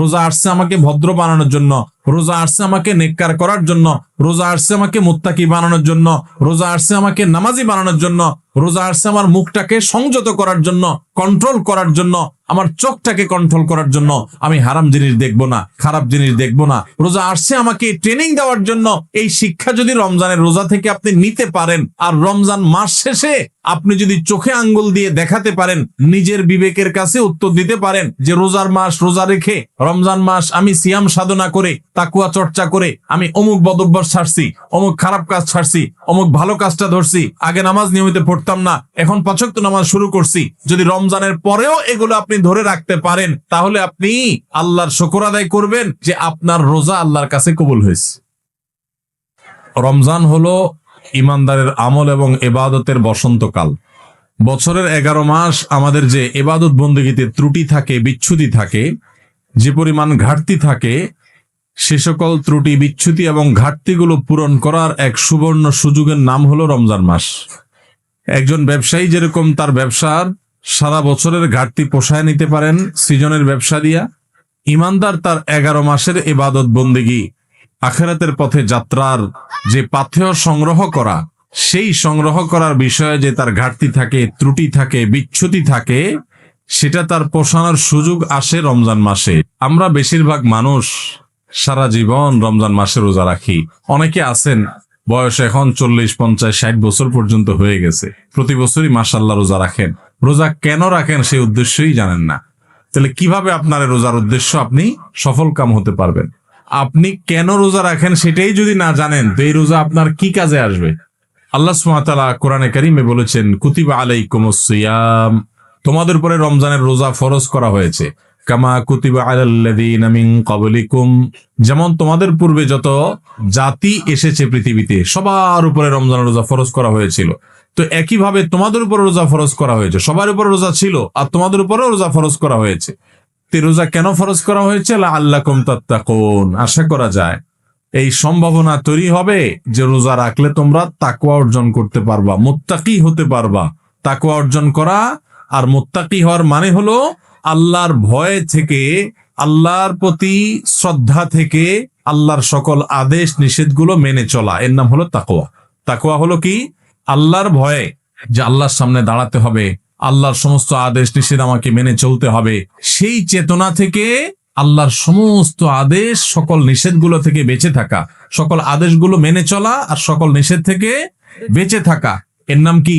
রোজা আসছে আমাকে ভদ্র বানানোর জন্য, রোজা আসছে আমাকে নেককার করার জন্য, রোজা আসছে আমাকে মুত্তাকি বানানোর জন্য, রোজা আসছে আমাকে নামাজি বানানোর জন্য, রোজা আসছে আমার মুখটাকে সংযত করার জন্য, কন্ট্রোল করার জন্য, আমার চোখটাকে কন্ট্রোল করার জন্য। আমি হারাম জিনিস দেখবো না, খারাপ জিনিস দেখবো না। রোজা আসছে আমাকে ট্রেনিং দেওয়ার জন্য। এই শিক্ষা যদি রমজানের রোজা থেকে আপনি নিতে পারেন, আর রমজান মাস শেষে আপনি যদি চোখে আঙ্গুল দিয়ে দেখাতে পারেন, নিজের বিবেকের কাছে উত্তর দিতে পারেন যে রোজার মাস রোজা রেখে, রমজান মাস আমি সিয়াম সাধনা করে, তাকুয়া চর্চা করে আমি অমুক বদভ্যাস ছাড়ছি, অমুক খারাপ কাজ ছাড়ছি, অমুক ভালো কাজটা ধরছি, আগে নামাজ নিয়মিত পড়তাম না, এখন 5 ওয়াক্ত নামাজ শুরু করছি। যদি রমজানের পরেও এগুলো আপনি ধরে রাখতে পারেন, তাহলে আপনি আল্লাহর শুকর আদায় করবেন যে আপনার রোজা আল্লাহর কাছে কবুল হয়েছে। রমজান হলো ইমানদারের আমল এবং ইবাদতের বসন্তকাল। বছরের 11 মাস আমাদের যে ইবাদত বন্দেগীতে ত্রুটি থাকে, বিচ্যুতি থাকে, যে পরিমাণ ঘাটতি থাকে, সে সকল ত্রুটি, বিচ্যুতি এবং ঘাটতিগুলো পূরণ করার এক সুবর্ণ সুযোগের নাম হলো রমজান মাস। একজন ব্যবসায়ী যেরকম তার ব্যবসার সারা বছরের ঘাটতি পোষায় নিতে পারেন সৃজনের ব্যবসা দিয়া, ইমানদার তার 11 মাসের ইবাদত বন্দেগী, আখিরাতের পথে যাত্রার যে পাথেয় সংগ্রহ করা, সেই সংগ্রহ করার বিষয়ে যে তার ঘাটতি থাকে, ত্রুটি থাকে, বিচ্যুতি থাকে, সেটা তার পোষানোর সুযোগ আসে রমজান মাসে। আমরা বেশিরভাগ মানুষ সারা জীবন রমজান মাসে রোজা রাখি। অনেকে আছেন বয়স এখন 40, 50, 60 বছর পর্যন্ত হয়ে গেছে, প্রতি বছরই মাশাআল্লাহ রোজা রাখেন। রোজা কেন রাখেন সেই উদ্দেশ্যই জানেন না। তাহলে কিভাবে আপনার রোজার উদ্দেশ্য আপনি সফল কাম হতে পারবেন? আপনি কেন রোজা রাখেন সেটাই যদি না জানেন, তো এই রোজা আপনার কি কাজে আসবে? আল্লাহ সুবহানাহু ওয়া তাআলা কোরআনে কারীমে বলেছেন, কুতিবা আলাইকুমুস সিয়াম, তোমাদের উপরে রমজানের রোজা ফরজ করা হয়েছে। কামা কুতিবা আলাল্লাযীনা মিন ক্বাবলিকুম, যেমন তোমাদের পূর্বে যত জাতি এসেছে পৃথিবীতে সবার উপরে রমজানের রোজা ফরজ করা হয়েছিল। তো একইভাবে তোমাদের উপরে রোজা ফরজ করা হয়েছে। সবার উপরে রোজা ছিল আর তোমাদের উপরেও রোজা ফরজ করা হয়েছে। তে রোজা কেন ফরজ করা হয়েছে? লাআল্লাকুম তাত্তাকুন, আশা করা যায় এই সম্ভাবনা তৈরি হবে যে রোজা রাখলে তোমরা তাকওয়া অর্জন করতে পারবা, মুত্তাকি হতে পারবা। তাকওয়া অর্জন করা আর মুত্তাকি হওয়ার মানে হলো আল্লাহর ভয় থেকে, আল্লাহর প্রতি শ্রদ্ধা থেকে, আল্লাহর সকল আদেশ নিষেধগুলো মেনে চলা, এর নাম হলো তাকওয়া। তাকওয়া হলো কি? আল্লাহর ভয়ে, যে আল্লাহর সামনে দাঁড়াতে হবে, আল্লাহর সমস্ত আদেশ নিষেধ আমাকে মেনে চলতে হবে, সেই চেতনা থেকে আল্লাহর সমস্ত আদেশ, সকল নিষেধগুলো থেকে বেঁচে থাকা, সকল আদেশগুলো মেনে চলা আর সকল নিষেধ থেকে বেঁচে থাকা, এর নাম কি?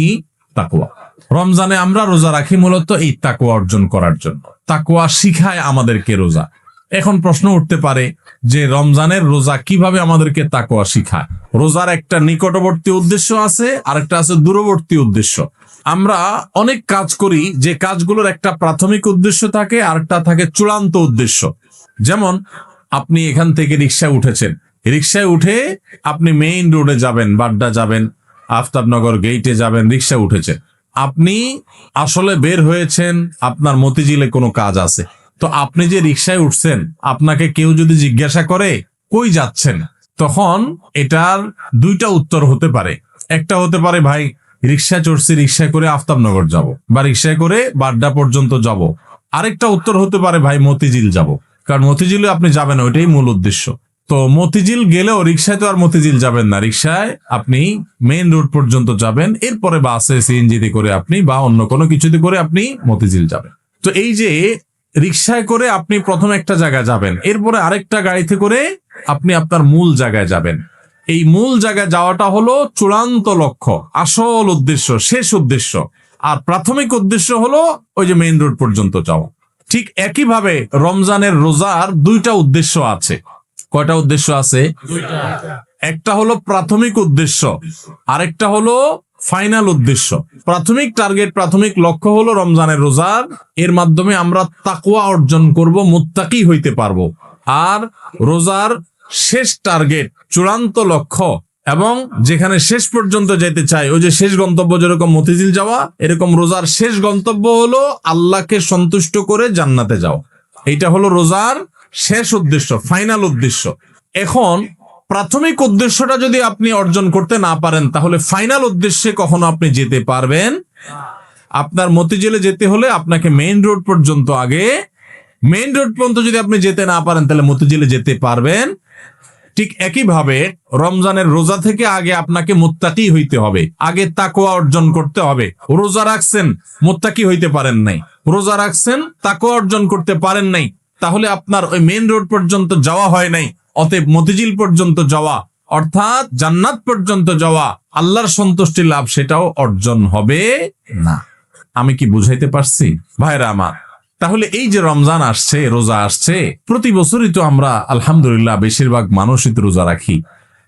তাকওয়া। রমজানে আমরা রোজা রাখি মূলত এই তাকওয়া অর্জন করার জন্য। তাকওয়া শিখায় আমাদেরকে রোজা। এখন প্রশ্ন উঠতে পারে যে রমজানের রোজা কিভাবে আমাদেরকে তাকওয়া শিখায়? রোজার একটা নিকটবর্তী উদ্দেশ্য আছে, আরেকটা আছে দূরবর্তী উদ্দেশ্য। আমরা অনেক কাজ করি যে কাজগুলোর একটা প্রাথমিক উদ্দেশ্য থাকে, আরেকটা থাকে চূড়ান্ত উদ্দেশ্য। যেমন আপনি এখান থেকে রিকশায় উঠেছেন, রিকশায় উঠে আপনি মেইন রোডে যাবেন, বাড্ডা যাবেন, আফতাবনগর গেইটে যাবেন, রিকশা উঠেছেন। আপনি আসলে বের হয়েছেন, আপনার মতিঝিলে কোনো কাজ আছে। তো আপনি যে রিকশায় উঠছেন, আপনাকে কেউ যদি জিজ্ঞাসা করে কই যাচ্ছেন, তখন এটার 2টা উত্তর হতে পারে। একটা হতে পারে ভাই রিকশা চড়ছি, রিকশায় করে আফতাবনগর যাব, বা রিকশায় করে বাড্ডা পর্যন্ত যাব। আরেকটা উত্তর হতে পারে ভাই মতিঝিল যাব, কারণ মতিঝিলে আপনি যাবেন, ওইটাই মূল উদ্দেশ্য। তো মতিঝিল গেলেও রিকশায় তো আর মতিঝিল যাবেন না, রিকশায় আপনি মেইন রোড পর্যন্ত যাবেন, এরপরে বাসে, সিএনজিতে করে আপনি বা অন্য কোনো কিছুতে করে আপনি মতিঝিল যাবেন। তো এই যে রিকশায় করে আপনি প্রথমে একটা জায়গায় যাবেন, এরপরে আরেকটা গাড়িতে করে আপনি আপনার মূল জায়গায় যাবেন। এই মূল জায়গায় যাওয়াটা হলো চূড়ান্ত লক্ষ্য, আসল উদ্দেশ্য, শেষ উদ্দেশ্য। আর প্রাথমিক উদ্দেশ্য হলো ওই যে মেইন রোড পর্যন্ত যাওয়া। ঠিক একইভাবে রমজানের রোজার 2টা উদ্দেশ্য আছে। কয়টা উদ্দেশ্য আছে? 2টা। একটা হলো প্রাথমিক উদ্দেশ্য, আরেকটা হলো ফাইনাল উদ্দেশ্য। প্রাথমিক টার্গেট, প্রাথমিক লক্ষ্য হলো রমজানের রোজার, এর মাধ্যমে আমরা তাকওয়া অর্জন করব, মুত্তাকি হইতে পারবো। আর রোজার শেষ টার্গেট, চূড়ান্ত লক্ষ্য এবং যেখানে শেষ পর্যন্ত যেতে চাই, ওই যে শেষ গন্তব্য যেরকম মতিঝিল যাওয়া, এরকম রোজার শেষ গন্তব্য হলো আল্লাহকে সন্তুষ্ট করে জান্নাতে যাও। এইটা হলো রোজার শেষ উদ্দেশ্য, ফাইনাল উদ্দেশ্য। এখন প্রাথমিক উদ্দেশ্যটা যদি আপনি অর্জন করতে না পারেন, তাহলে ফাইনাল উদ্দেশ্যে কখনো আপনি যেতে পারবেন? আপনার মতিঝিলে যেতে হলে আপনাকে মেইন রোড পর্যন্ত আগে মেইন রোড পর্যন্ত যদি আপনি যেতে না পারেন তাহলে মতিঝিলে যেতে পারবেন। ঠিক একইভাবে রমজানের রোজা থেকে আগে আপনাকে মুত্তাকি হইতে হবে, আগে তাকওয়া অর্জন করতে হবে। রোজা রাখছেন, মুত্তাকি হইতে পারেন নাই, রোজা রাখছেন, তাকওয়া অর্জন করতে পারেন নাই, তাহলে আপনার ওই মেইন রোড পর্যন্ত যাওয়া হয় নাই। অতএব মতিঝিল পর্যন্ত যাওয়া অর্থাৎ জান্নাত পর্যন্ত যাওয়া, আল্লাহর সন্তুষ্টি লাভ, সেটাও অর্জন হবে না। আমি কি বুঝাইতে পারছি ভাইরা আমার? তাহলে এই যে রমজান আসছে, রোজা আসছে, প্রতি বছরই তো আমরা আলহামদুলিল্লাহ বেশিরভাগ মানুষই তো রোজা রাখি।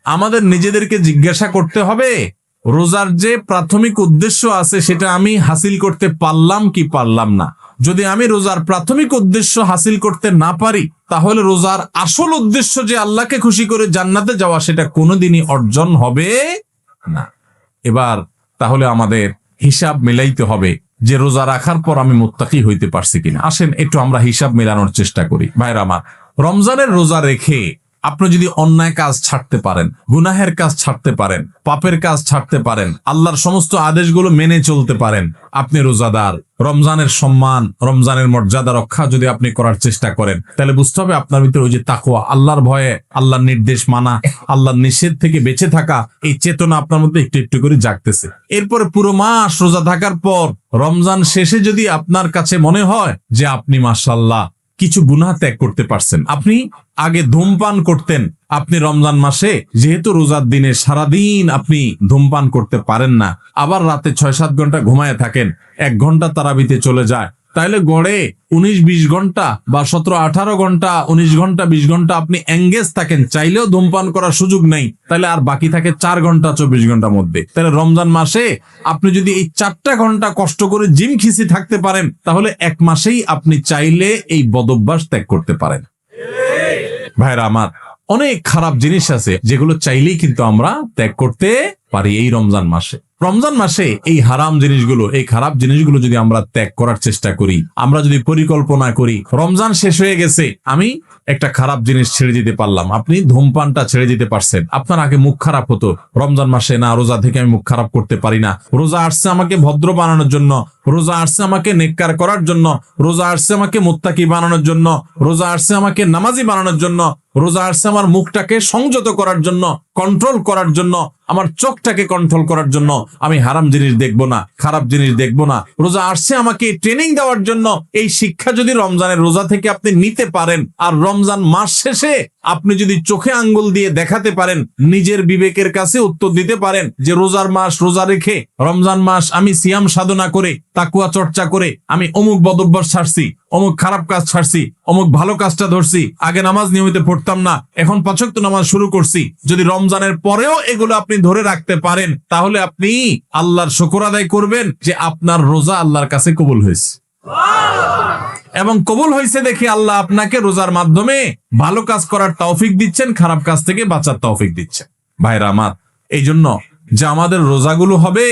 আমাদের নিজেদেরকে জিজ্ঞাসা করতে হবে, রোজার যে প্রাথমিক উদ্দেশ্য আছে সেটা আমি হাসিল করতে পারলাম কি পারলাম না। যদি আমি রোজার প্রাথমিক উদ্দেশ্য হাসিল করতে না পারি, তাহলে রোজার আসল উদ্দেশ্য যে আল্লাহকে খুশি করে জান্নাতে যাওয়া, সেটা কোনোদিনই অর্জন হবে না। এবার তাহলে আমাদের হিসাব মিলাইতে হবে যে রোজা রাখার পর আমি মুত্তাকি হইতে পারছি কিনা। আসেন একটু আমরা হিসাব মেলানোর চেষ্টা করি ভাইরা আমার। রমজানের রোজা রেখে আপনি যদি অন্যায় কাজ ছাড়তে পারেন, গুনাহের কাজ ছাড়তে পারেন, পাপের কাজ ছাড়তে পারেন, আল্লাহর সমস্ত আদেশগুলো মেনে চলতে পারেন, আপনি রোজাদার। রমজানের সম্মান, রমজানের মর্যাদা রক্ষা যদি আপনি করার চেষ্টা করেন, তাহলে বুঝতে হবে আপনার ভিতরে ওই যে তাকওয়া, আল্লাহর ভয়ে, আল্লাহর নির্দেশ মানা, আল্লাহর নিষেধ থেকে বেঁচে থাকা, এই চেতনা আপনার মধ্যে একটু একটু করে জাগতেছে। এরপরে পুরো মাস রোজা থাকার পর রমজান শেষে যদি আপনার কাছে মনে হয় যে আপনি মাশাআল্লাহ কিছু গুনাহ ত্যাগ করতে পারছেন, আপনি আগে ধূমপান করতেন, আপনি রমজান মাসে যেহেতু রোজার দিনে সারাদিন আপনি ধূমপান করতে পারেন না, আবার রাতে 6-7 ঘন্টা ঘুমায় থাকেন, 1 ঘন্টা তারাবিতে চলে যায়, তাহলে গড়ে 19-20 ঘন্টা বা 17-18 ঘন্টা, 19 ঘন্টা 20 ঘন্টা আপনি এঙ্গেজ থাকেন, চাইলেও ধূমপান করার সুযোগ নেই, তাহলে আর বাকি থাকে 4 ঘন্টা 24 ঘন্টার মধ্যে। তাহলে রমজান মাসে আপনি যদি এই 4টা ঘন্টা কষ্ট করে জিম খিসি থাকতে পারেন, তাহলে 1 মাসেই আপনি চাইলে এই বদভ্যাস ত্যাগ করতে পারেন। ভাইরা আমার, অনেক খারাপ জিনিস আছে যেগুলো চাইলেই কিন্তু আমরা ত্যাগ করতে পারি এই রমজান মাসে। রমজান মাসে এই হারাম জিনিসগুলো, এই খারাপ জিনিসগুলো যদি আমরা ত্যাগ করার চেষ্টা করি, আমরা যদি পরিকল্পনা করি, রমজান শেষ হয়ে গেছে, আমি একটা খারাপ জিনিস ছেড়ে দিতে পারলাম। আপনি ধূমপানটা ছেড়ে দিতে পারছেন। আপনার আগে মুখ খারাপ হতো, রমজান মাসে না, রোজা থেকে আমি মুখ খারাপ করতে পারি না, রোজা আসছে আমাকে ভদ্র বানানোর জন্য, রোজা আসছে আমাকে নেককার করার জন্য, রোজা আসছে আমাকে মুত্তাকি বানানোর জন্য, রোজা আসছে আমাকে নামাজি বানানোর জন্য, রোজা আসছে আমার মুখটাকে সংযত করার জন্য, কন্ট্রোল করার জন্য, আমার চোখটাকে কন্ট্রোল করার জন্য। আমি হারাম জিনিস দেখবো না, খারাপ জিনিস দেখবো না। রোজা আসছে আমাকে ট্রেনিং দেওয়ার জন্য। এই শিক্ষা যদি রমজানের রোজা থেকে আপনি নিতে পারেন, আর রমজান মাস শেষে আপনি যদি চোখে আঙ্গুল দিয়ে দেখাতে পারেন, নিজের বিবেকের কাছে উত্তর দিতে পারেন যে রোজার মাস রোজা রেখে, রমজান মাস আমি সিয়াম সাধনা করে, তাকওয়া চর্চা করে আমি অমুক বদভ্যাস ছাড়ছি, অমুক খারাপ কাজ ছাড়ছি, অমুক ভালো কাজটা ধরছি, আগে নামাজ নিয়মিত পড়তাম না, এখন 5 ওয়াক্ত নামাজ শুরু করছি। যদি রমজানের পরেও এগুলো আপনি ধরে রাখতে পারেন, তাহলে আপনি আল্লাহর শুকর আদায় করবেন যে আপনার রোজা আল্লাহর কাছে কবুল হয়েছে। এবং কবুল হয়েছে দেখে আল্লাহ আপনাকে রোজার মাধ্যমে ভালো কাজ করার তৌফিক দিচ্ছেন, খারাপ কাজ থেকে বাঁচার তৌফিক দিচ্ছেন। ভাইরা আমার, এই জন্য যে আমাদের রোজাগুলো হবে,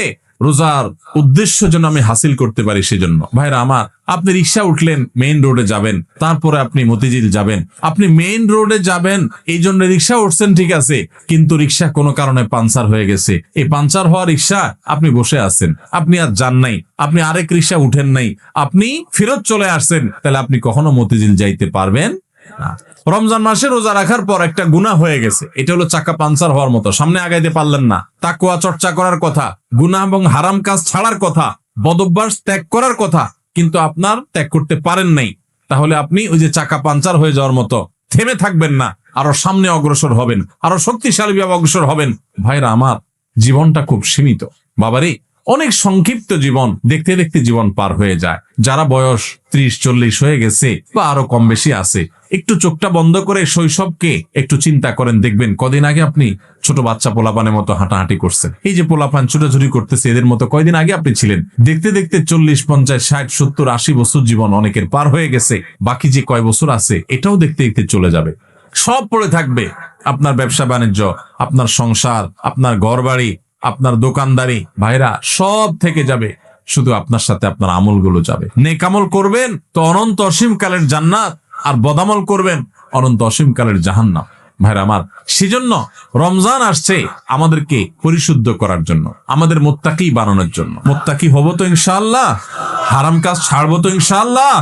রোজার উদ্দেশ্য যেন আমি হাসিল করতে পারি, সেজন্য ভাইরা আমার, আপনি রিক্সা উঠলেন, মেইন রোডে যাবেন, তারপরে আপনি মতিঝিল যাবেন, আপনি মেইন রোডে যাবেন এই জন্য রিক্সা উঠছেন, ঠিক আছে, কিন্তু রিক্সা কোনো কারণে পাঞ্চার হয়ে গেছে, এই পাঞ্চার হওয়া রিক্সা আপনি বসে আছেন, আপনি আর যান নাই, আপনি আরেক রিক্সা উঠেন নাই, আপনি ফেরত চলে আসছেন, তাহলে আপনি কখনো মতিঝিল যাইতে পারবেন না। রমজান মাসে রোজা রাখার পর একটা গুনাহ হয়ে গেছে, এটা হলো চাকা পাঞ্চার হওয়ার মতো, সামনে আগাইতে পারলেন না। তাকওয়া চর্চা করার কথা, গুনাহ এবং হারাম কাজ ছাড়ার কথা, বদভ্যাস ত্যাগ করার কথা, কিন্তু আপনার ত্যাগ করতে পারেন নাই, তাহলে আপনি ওই যে চাকা পাঞ্চার হয়ে যাওয়ার মতো থেমে থাকবেন না, আরো সামনে অগ্রসর হবেন, আরো শক্তিশালী ভাবে অগ্রসর হবেন। ভাইরা আমার, জীবনটা খুব সীমিত বাবারে, অনেক সংক্ষিপ্ত জীবন, দেখতে দেখতে জীবন পার হয়ে যায়। যারা বয়স 30-40 হয়ে গেছে বা আরো কম বেশি আছে, একটু চোখটা বন্ধ করে শৈশবকে একটু চিন্তা করেন, দেখবেন কদিন আগে আপনি ছোট বাচ্চা পোলাপানের মতো হাঁটাহাঁটি করছেন। এই যে পোলাপান ছোটাছুটি করতেছে, এদের মতো কয়দিন আগে আপনি ছিলেন। দেখতে দেখতে 40, 50, 60, 70, 80 বছর জীবন অনেকের পার হয়ে গেছে। বাকি যে কয় বছর আছে এটাও দেখতে দেখতে চলে যাবে। সব পড়ে থাকবে, আপনার ব্যবসা বাণিজ্য, আপনার সংসার, আপনার ঘর বাড়ি, আপনার দোকানদারি, ভাইরা সব থেকে যাবে, শুধু আপনার সাথে আপনার আমলগুলো যাবে। নেক আমল করবেন তো অনন্ত অসীম কালের জান্নাত, আর বদামল করবেন অনন্ত অসীম কালের জাহান্নাম। ভাইরা আমার, সেজন্য রমজান আসছে আমাদেরকে পরিশুদ্ধ করার জন্য, আমাদের মুত্তাকি বানানোর জন্য। মুত্তাকি হব তো ইনশাআল্লাহ, হারাম কাজ ছাড়বো তো ইনশাআল্লাহ।